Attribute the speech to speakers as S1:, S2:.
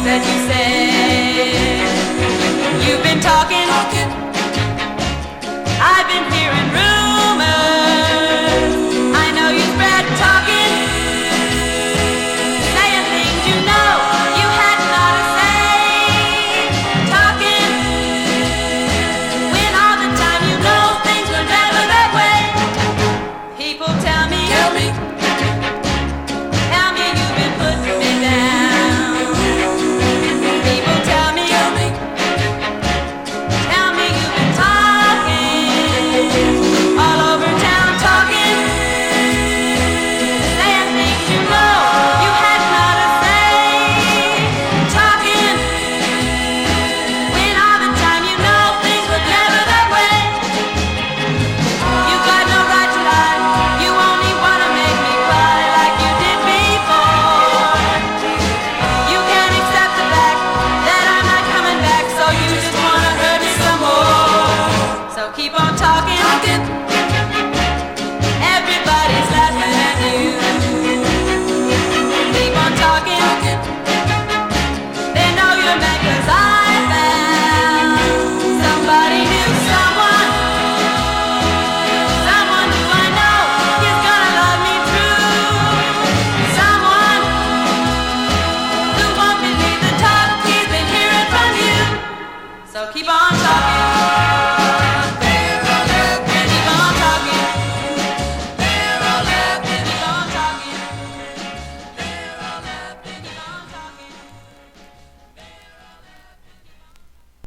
S1: that you said. You've been talking. I've been hearing rumors. I know you spread talking, saying things you know you had not to say. Talking when all the time you know things were never that way. People tell me you've been putting me down. People tell me you've been talking all over town, talking, saying things you know you had not to say. Talking when all the time you know things were never that way. You got no right to lie. You only wanna make me cry like you did before. You can't accept the fact that I'm not coming back, so you just wanna hurt me some more. So keep on talking. Everybody's laughing at you. Keep on talking. They know you're mad 'cause I found somebody new, someone who I know is gonna love me true. Someone who won't believe the talk he's been hearing from you. So keep on talking.